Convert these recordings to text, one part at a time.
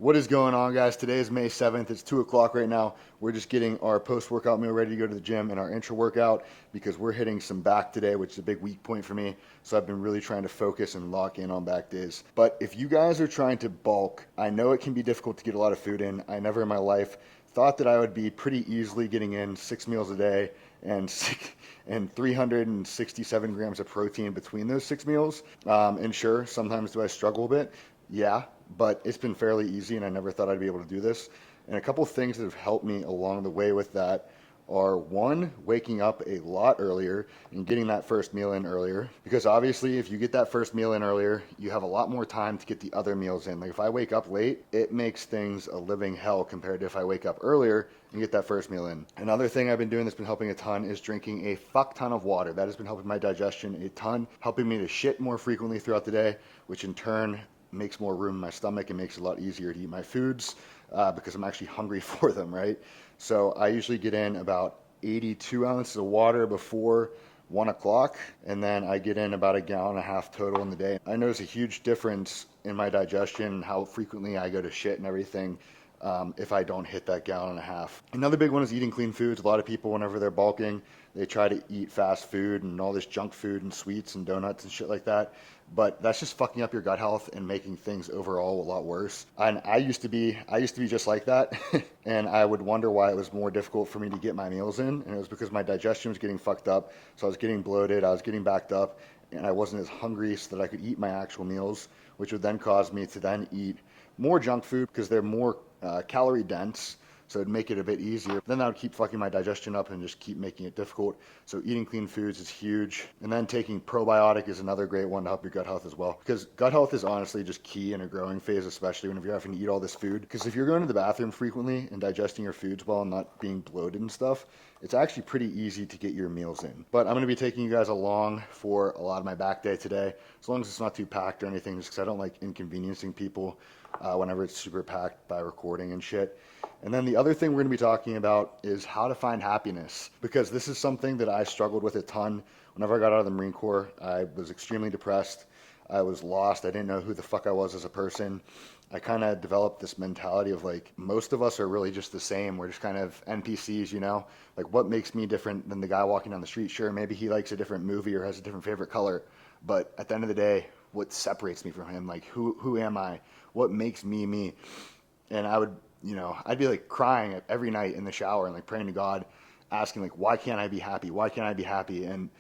What is going on, guys? Today is May 7th. It's 2 o'clock right now. We're just getting our post-workout meal ready to go to the gym and our intra workout because we're hitting some back today, which is a big weak point for me. So I've been really trying to focus and lock in on back days. But if you guys are trying to bulk, I know it can be difficult to get a lot of food in. I never in my life thought that I would be pretty easily getting in 6 meals a day and 367 grams of protein between those 6 meals. And sure, sometimes do I struggle a bit? Yeah, but it's been fairly easy and I never thought I'd be able to do this. And a couple of things that have helped me along the way with that are one, waking up a lot earlier and getting that first meal in earlier. Because obviously, if you get that first meal in earlier, you have a lot more time to get the other meals in. Like if I wake up late, it makes things a living hell compared to if I wake up earlier and get that first meal in. Another thing I've been doing that's been helping a ton is drinking a fuck ton of water. That has been helping my digestion a ton, helping me to shit more frequently throughout the day, which in turn makes more room in my stomach and makes it a lot easier to eat my foods because I'm actually hungry for them, right? So I usually get in about 82 ounces of water before 1 o'clock, and then I get in about a gallon and a half total in the day. I notice a huge difference in my digestion, how frequently I go to shit and everything if I don't hit that gallon and a half. Another big one is eating clean foods. A lot of people, whenever they're bulking, they try to eat fast food and all this junk food and sweets and donuts and shit like that. But that's just fucking up your gut health and making things overall a lot worse. And I used to be just like that, and I would wonder why it was more difficult for me to get my meals in, and it was because my digestion was getting fucked up. So I was getting bloated, I was getting backed up, and I wasn't as hungry so that I could eat my actual meals, which would then cause me to then eat more junk food because they're more calorie dense, so it'd make it a bit easier. Then that would keep fucking my digestion up and just keep making it difficult. So eating clean foods is huge. And then taking probiotic is another great one to help your gut health as well. Because gut health is honestly just key in a growing phase, especially whenever you're having to eat all this food. Because if you're going to the bathroom frequently and digesting your foods well and not being bloated and stuff, it's actually pretty easy to get your meals in. But I'm going to be taking you guys along for a lot of my back day today, as long as it's not too packed or anything, just because I don't like inconveniencing people whenever it's super packed by recording and shit. And then the other thing we're going to be talking about is how to find happiness, because this is something that I struggled with a ton. Whenever I got out of the Marine Corps, I was extremely depressed. I was lost. I didn't know who the fuck I was as a person. I kind of developed this mentality of like, most of us are really just the same. We're just kind of NPCs, you know? Like, what makes me different than the guy walking down the street? Sure, maybe he likes a different movie or has a different favorite color, but at the end of the day, what separates me from him? Like, who am I? What makes me me? And I would, I'd be like crying every night in the shower and like praying to God, asking like, why can't I be happy? Why can't I be happy? And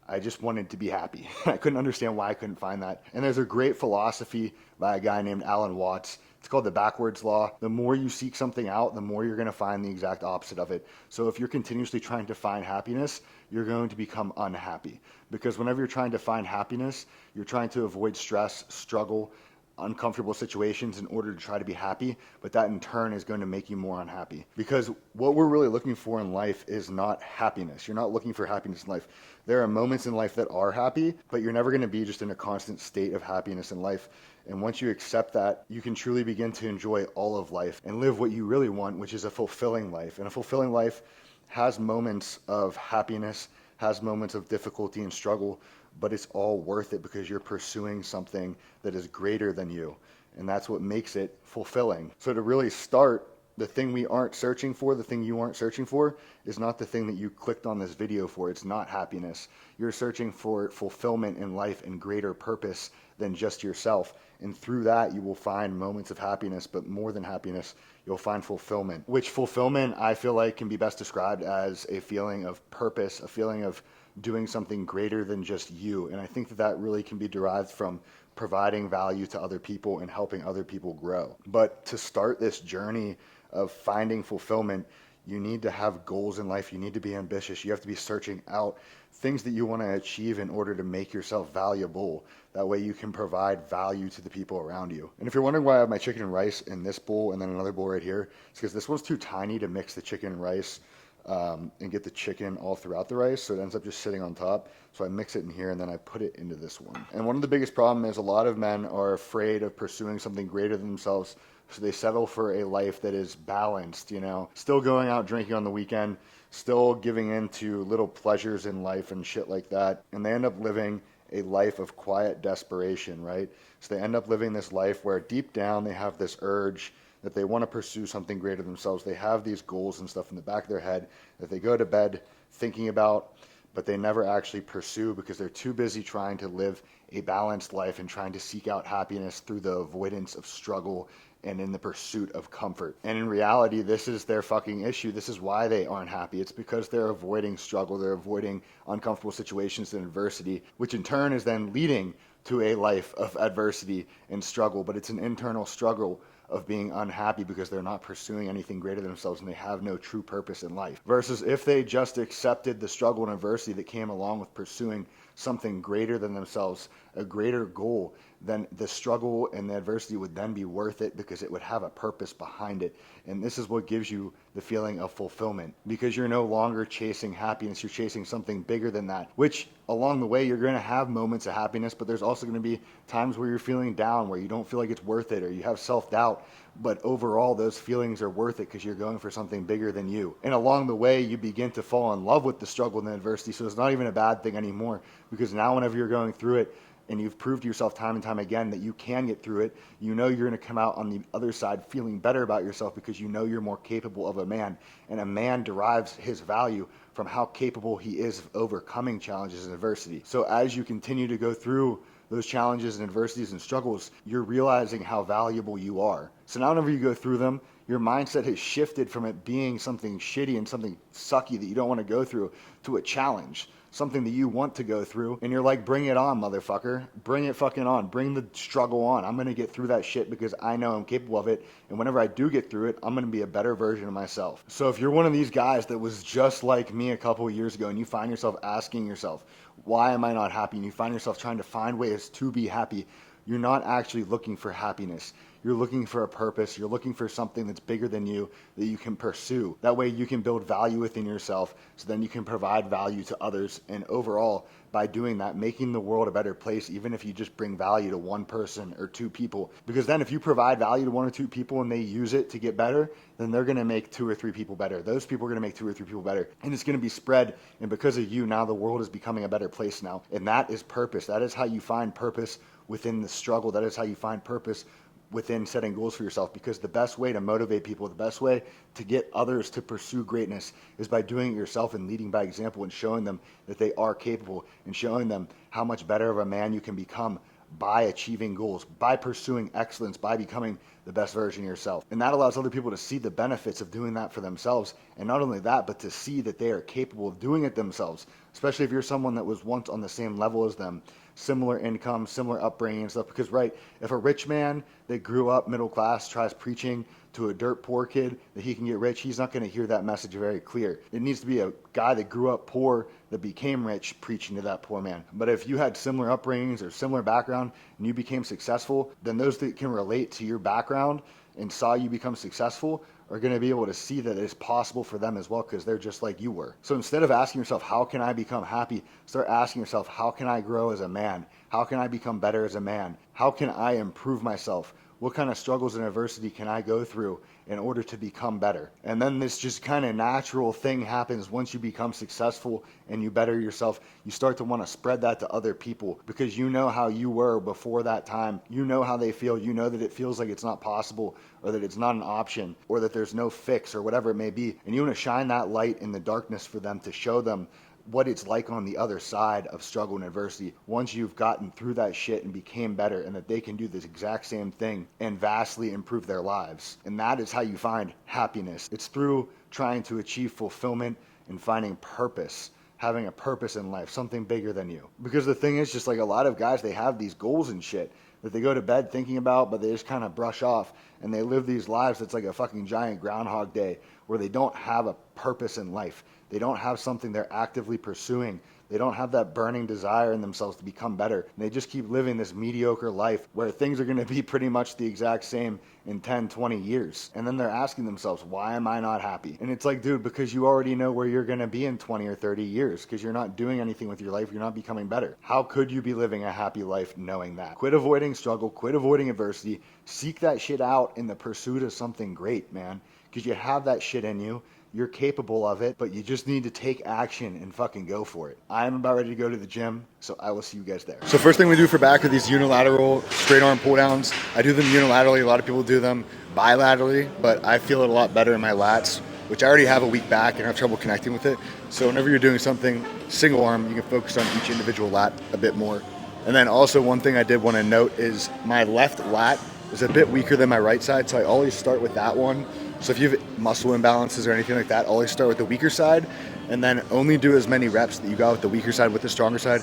I just wanted to be happy. I couldn't understand why I couldn't find that. And there's a great philosophy by a guy named Alan Watts. It's called the backwards law. The more you seek something out, the more you're going to find the exact opposite of it. So if you're continuously trying to find happiness, you're going to become unhappy. Because whenever you're trying to find happiness, you're trying to avoid stress, struggle, uncomfortable situations in order to try to be happy, but that in turn is going to make you more unhappy. Because what we're really looking for in life is not happiness. You're not looking for happiness in life. There are moments in life that are happy, but you're never going to be just in a constant state of happiness in life. And once you accept that, you can truly begin to enjoy all of life and live what you really want, which is a fulfilling life. And a fulfilling life has moments of happiness, has moments of difficulty and struggle, but it's all worth it because you're pursuing something that is greater than you. And that's what makes it fulfilling. So to really start, the thing we aren't searching for, the thing you aren't searching for, is not the thing that you clicked on this video for. It's not happiness. You're searching for fulfillment in life and greater purpose than just yourself. And through that, you will find moments of happiness, but more than happiness, you'll find fulfillment. Which fulfillment, I feel like, can be best described as a feeling of purpose, a feeling of doing something greater than just you. And I think that that really can be derived from providing value to other people and helping other people grow. But to start this journey of finding fulfillment, you need to have goals in life. You need to be ambitious. You have to be searching out things that you want to achieve in order to make yourself valuable. That way you can provide value to the people around you. And if you're wondering why I have my chicken and rice in this bowl and then another bowl right here, it's because this one's too tiny to mix the chicken and rice and get the chicken all throughout the rice, so it ends up just sitting on top. So I mix it in here and then I put it into this one. And one of the biggest problems is a lot of men are afraid of pursuing something greater than themselves, so they settle for a life that is balanced, still going out drinking on the weekend, still giving in to little pleasures in life and shit like that, and they end up living a life of quiet desperation, right? So they end up living this life where deep down they have this urge that they want to pursue something greater themselves. They have these goals and stuff in the back of their head that they go to bed thinking about, but they never actually pursue because they're too busy trying to live a balanced life and trying to seek out happiness through the avoidance of struggle and in the pursuit of comfort. And in reality, this is their fucking issue. This is why they aren't happy. It's because they're avoiding struggle. They're avoiding uncomfortable situations and adversity, which in turn is then leading to a life of adversity and struggle. But it's an internal struggle of being unhappy because they're not pursuing anything greater than themselves and they have no true purpose in life. Versus if they just accepted the struggle and adversity that came along with pursuing something greater than themselves, a greater goal, then the struggle and the adversity would then be worth it because it would have a purpose behind it. And this is what gives you the feeling of fulfillment because you're no longer chasing happiness, you're chasing something bigger than that, which along the way you're going to have moments of happiness, but there's also going to be times where you're feeling down, where you don't feel like it's worth it or you have self-doubt. But overall, those feelings are worth it because you're going for something bigger than you. And along the way, you begin to fall in love with the struggle and the adversity. So it's not even a bad thing anymore because now whenever you're going through it, and you've proved to yourself time and time again that you can get through it, you know you're going to come out on the other side feeling better about yourself because you know you're more capable of a man. And a man derives his value from how capable he is of overcoming challenges and adversity. So as you continue to go through those challenges and adversities and struggles, you're realizing how valuable you are. So now whenever you go through them, your mindset has shifted from it being something shitty and something sucky that you don't want to go through to a challenge, something that you want to go through. And you're like, bring it on, motherfucker. Bring it fucking on. Bring the struggle on. I'm going to get through that shit because I know I'm capable of it. And whenever I do get through it, I'm going to be a better version of myself. So if you're one of these guys that was just like me a couple of years ago and you find yourself asking yourself, why am I not happy? And you find yourself trying to find ways to be happy, you're not actually looking for happiness. You're looking for a purpose. You're looking for something that's bigger than you that you can pursue. That way you can build value within yourself so then you can provide value to others. And overall, by doing that, making the world a better place, even if you just bring value to one person or two people. Because then if you provide value to one or two people and they use it to get better, then they're going to make 2 or 3 people better. Those people are going to make 2 or 3 people better. And it's going to be spread. And because of you, now the world is becoming a better place now. And that is purpose. That is how you find purpose within the struggle. That is how you find purpose within setting goals for yourself, because the best way to motivate people, the best way to get others to pursue greatness is by doing it yourself and leading by example and showing them that they are capable and showing them how much better of a man you can become by achieving goals, by pursuing excellence, by becoming the best version of yourself. And that allows other people to see the benefits of doing that for themselves. And not only that, but to see that they are capable of doing it themselves, especially if you're someone that was once on the same level as them, similar income, similar upbringing and stuff. Because right, if a rich man that grew up middle class tries preaching to a dirt poor kid that he can get rich, he's not going to hear that message very clear. It needs to be a guy that grew up poor that became rich preaching to that poor man. But if you had similar upbringings or similar background and you became successful, then those that can relate to your background and saw you become successful are going to be able to see that it's possible for them as well because they're just like you were. So instead of asking yourself, how can I become happy? Start asking yourself, how can I grow as a man? How can I become better as a man? How can I improve myself? What kind of struggles and adversity can I go through in order to become better? And then this just kind of natural thing happens once you become successful and you better yourself. You start to want to spread that to other people because you know how you were before that time. You know how they feel. You know that it feels like it's not possible or that it's not an option or that there's no fix or whatever it may be. And you want to shine that light in the darkness for them to show them what it's like on the other side of struggle and adversity once you've gotten through that shit and became better, and that they can do this exact same thing and vastly improve their lives. And that is how you find happiness. It's through trying to achieve fulfillment and finding purpose, having a purpose in life, something bigger than you. Because the thing is, just like a lot of guys, they have these goals and shit that they go to bed thinking about, but they just kind of brush off, and they live these lives that's like a fucking giant Groundhog Day where they don't have a purpose in life. They don't have something they're actively pursuing. They don't have that burning desire in themselves to become better. And they just keep living this mediocre life where things are going to be pretty much the exact same in 10, 20 years. And then they're asking themselves, why am I not happy? And it's like, dude, because you already know where you're going to be in 20 or 30 years because you're not doing anything with your life. You're not becoming better. How could you be living a happy life knowing that? Quit avoiding struggle. Quit avoiding adversity. Seek that shit out in the pursuit of something great, man, because you have that shit in you. You're capable of it, but you just need to take action and fucking go for it. I'm about ready to go to the gym, so I will see you guys there. So first thing we do for back are these unilateral straight arm pull downs. I do them unilaterally. A lot of people do them bilaterally, but I feel it a lot better in my lats, which I already have a weak back and have trouble connecting with it. So whenever you're doing something single arm, you can focus on each individual lat a bit more. And then also one thing I did want to note is my left lat is a bit weaker than my right side, so I always start with that one. So if you have muscle imbalances or anything like that, always start with the weaker side, and then only do as many reps that you got with the weaker side with the stronger side,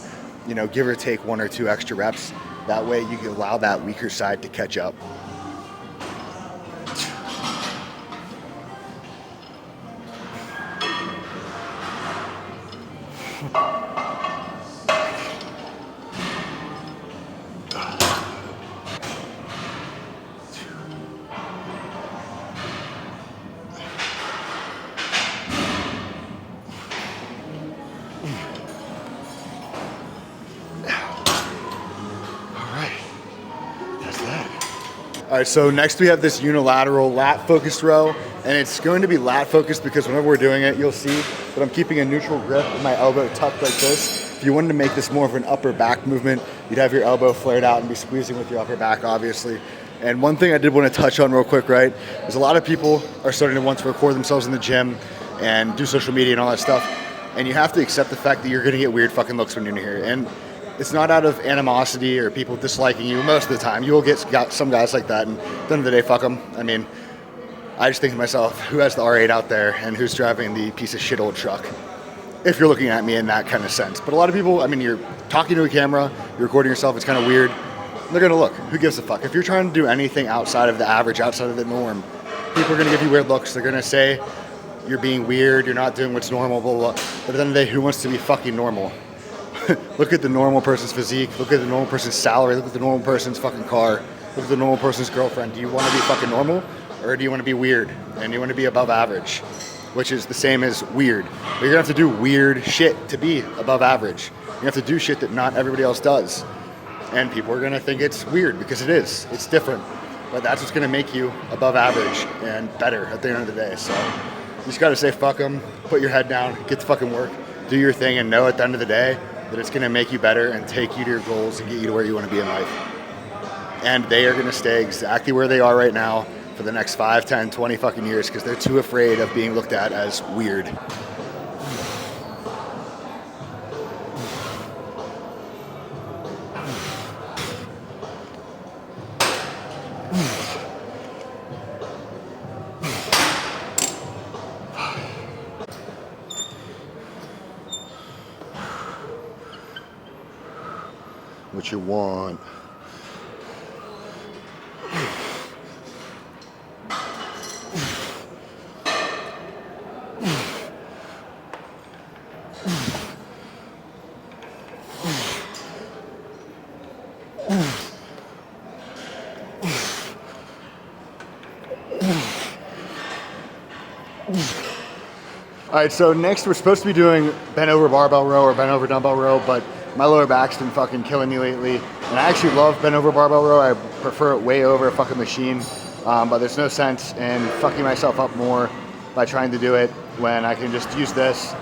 you know, give or take 1 or 2 extra reps. That way you can allow that weaker side to catch up. All right, so next we have this unilateral lat focused row, and it's going to be lat focused because whenever we're doing it, you'll see that I'm keeping a neutral grip with my elbow tucked like this. If you wanted to make this more of an upper back movement, you'd have your elbow flared out and be squeezing with your upper back, obviously. And one thing I did want to touch on real quick, right, is a lot of people are starting to want to record themselves in the gym and do social media and all that stuff, and you have to accept the fact that you're going to get weird fucking looks when you're in here. And it's not out of animosity or people disliking you. Most of the time, you will get some guys like that, and at the end of the day, fuck them. I mean, I just think to myself, who has the R8 out there and who's driving the piece of shit old truck? If you're looking at me in that kind of sense. But a lot of people, I mean, you're talking to a camera, you're recording yourself, it's kind of weird. They're gonna look. Who gives a fuck? If you're trying to do anything outside of the average, outside of the norm, people are gonna give you weird looks. They're gonna say you're being weird, you're not doing what's normal, blah, blah, blah. But at the end of the day, who wants to be fucking normal? Look at the normal person's physique, look at the normal person's salary, look at the normal person's fucking car, look at the normal person's girlfriend. Do you want to be fucking normal, or do you want to be weird and you want to be above average, which is the same as weird? But you're gonna have to do weird shit to be above average. You have to do shit that not everybody else does, and people are gonna think it's weird because it is. It's different, but that's what's gonna make you above average and better at the end of the day. So you just gotta say fuck them, put your head down, get to fucking work, do your thing, and know at the end of the day that it's gonna make you better and take you to your goals and get you to where you wanna be in life. And they are gonna stay exactly where they are right now for the next 5, 10, 20 fucking years because they're too afraid of being looked at as weird. What you want? All right, so next we're supposed to be doing bent over barbell row or bent over dumbbell row, but my lower back's been fucking killing me lately. And I actually love bent over barbell row. I prefer it way over a fucking machine. But there's no sense in fucking myself up more by trying to do it when I can just use this,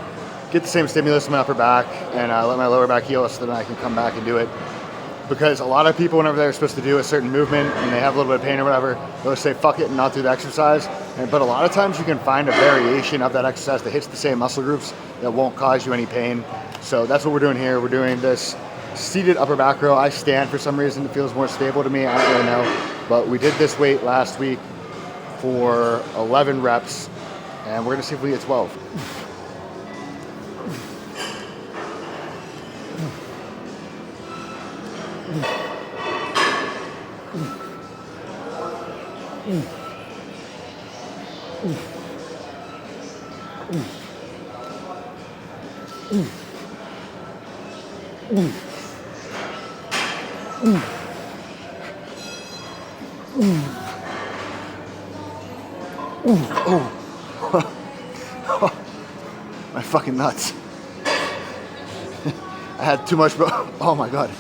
get the same stimulus in my upper back, and let my lower back heal so then I can come back and do it. Because a lot of people, whenever they're supposed to do a certain movement and they have a little bit of pain or whatever, they'll say fuck it and not do the exercise. But a lot of times you can find a variation of that exercise that hits the same muscle groups that won't cause you any pain. So that's what we're doing here. We're doing this seated upper back row. I stand for some reason. It feels more stable to me. I don't really know. But we did this weight last week for 11 reps, and we're gonna see if we get 12. My fucking nuts. I had too much, oh my God.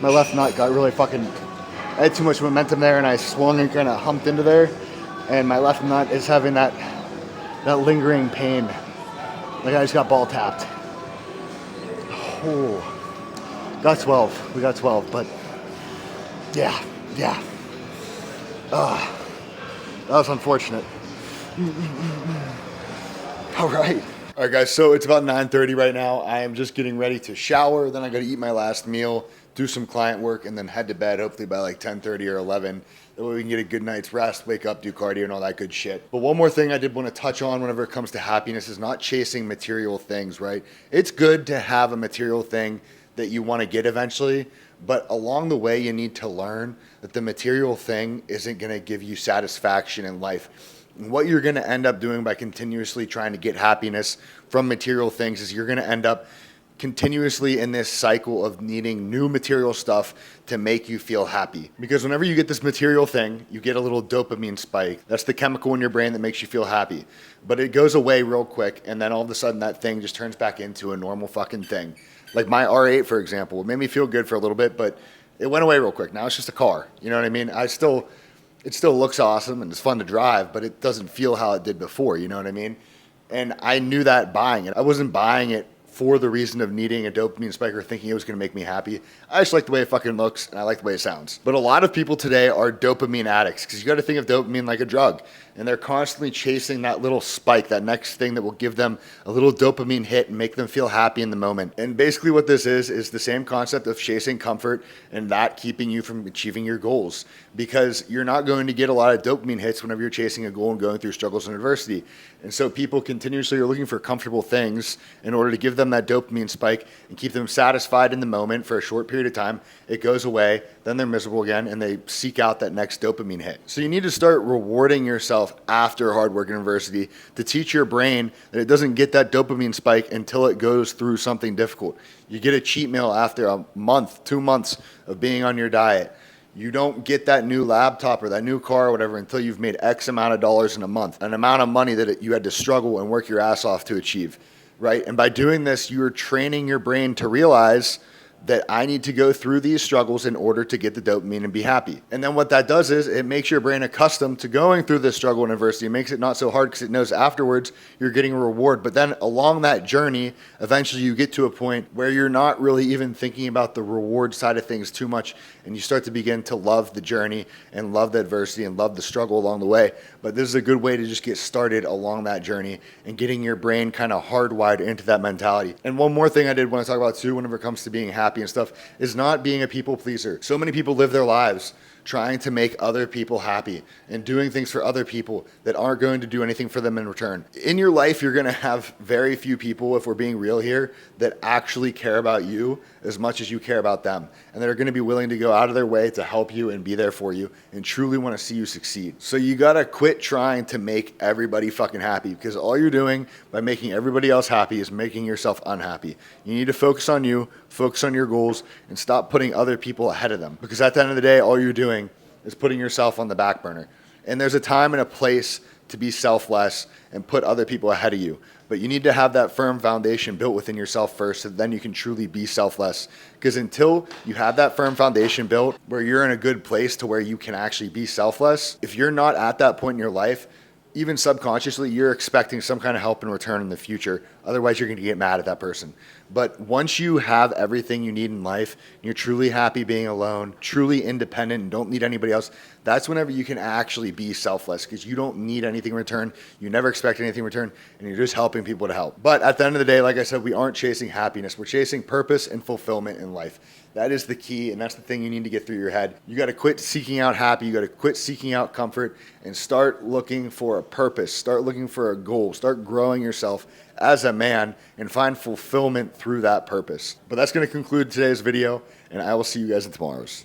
My left nut got really fucking, I had too much momentum there and I swung and kind of humped into there. And my left nut is having that that lingering pain. Like I just got ball tapped. Oh, got 12. We got 12, but yeah. That was unfortunate. All right. All right, guys, so it's about 9:30 right now. I am just getting ready to shower. Then I got to eat my last meal, do some client work, and then head to bed, hopefully by like 10:30 or 11. That way we can get a good night's rest, wake up, do cardio, and all that good shit. But one more thing I did want to touch on whenever it comes to happiness is not chasing material things, right? It's good to have a material thing that you want to get eventually, but along the way, you need to learn that the material thing isn't going to give you satisfaction in life. What you're going to end up doing by continuously trying to get happiness from material things is you're going to end up continuously in this cycle of needing new material stuff to make you feel happy. Because whenever you get this material thing, you get a little dopamine spike. That's the chemical in your brain that makes you feel happy. But it goes away real quick, and then all of a sudden that thing just turns back into a normal fucking thing. Like my R8, for example, it made me feel good for a little bit, but it went away real quick. Now it's just a car. You know what I mean? It still looks awesome and it's fun to drive, but it doesn't feel how it did before, you know what I mean? And I knew that buying it. I wasn't buying it for the reason of needing a dopamine spike or thinking it was going to make me happy. I just like the way it fucking looks and I like the way it sounds. But a lot of people today are dopamine addicts because you got to think of dopamine like a drug. And they're constantly chasing that little spike, that next thing that will give them a little dopamine hit and make them feel happy in the moment. And basically what this is the same concept of chasing comfort and that keeping you from achieving your goals. Because you're not going to get a lot of dopamine hits whenever you're chasing a goal and going through struggles and adversity. And so people continuously are looking for comfortable things in order to give them that dopamine spike and keep them satisfied in the moment for a short period of time. It goes away, then they're miserable again, and they seek out that next dopamine hit. So you need to start rewarding yourself after hard work and adversity to teach your brain that it doesn't get that dopamine spike until it goes through something difficult. You get a cheat meal after a month, 2 months of being on your diet. You don't get that new laptop or that new car or whatever until you've made X amount of dollars in a month, an amount of money that you had to struggle and work your ass off to achieve, right? And by doing this, you're training your brain to realize that I need to go through these struggles in order to get the dopamine and be happy. And then what that does is it makes your brain accustomed to going through this struggle and adversity. It makes it not so hard because it knows afterwards you're getting a reward. But then along that journey, eventually you get to a point where you're not really even thinking about the reward side of things too much. And you start to begin to love the journey and love the adversity and love the struggle along the way. But this is a good way to just get started along that journey and getting your brain kind of hardwired into that mentality. And one more thing I did want to talk about too whenever it comes to being happy and stuff is not being a people pleaser. So many people live their lives trying to make other people happy and doing things for other people that aren't going to do anything for them in return. In your life, you're going to have very few people, if we're being real here, that actually care about you as much as you care about them. And they're going to be willing to go out of their way to help you and be there for you and truly want to see you succeed. So you got to quit trying to make everybody fucking happy because all you're doing by making everybody else happy is making yourself unhappy. You need to focus on you, focus on your goals, and stop putting other people ahead of them. Because at the end of the day, all you're doing is putting yourself on the back burner. And there's a time and a place to be selfless and put other people ahead of you. But you need to have that firm foundation built within yourself first, so then you can truly be selfless. Because until you have that firm foundation built where you're in a good place to where you can actually be selfless, if you're not at that point in your life, even subconsciously, you're expecting some kind of help in return in the future. Otherwise, you're going to get mad at that person. But once you have everything you need in life, you're truly happy being alone, truly independent, and don't need anybody else, that's whenever you can actually be selfless because you don't need anything in return. You never expect anything in return, and you're just helping people to help. But at the end of the day, like I said, we aren't chasing happiness. We're chasing purpose and fulfillment in life. That is the key, and that's the thing you need to get through your head. You got to quit seeking out happy. You got to quit seeking out comfort and start looking for a purpose. Start looking for a goal. Start growing yourself as a man and find fulfillment through that purpose. But that's going to conclude today's video, and I will see you guys in tomorrow's.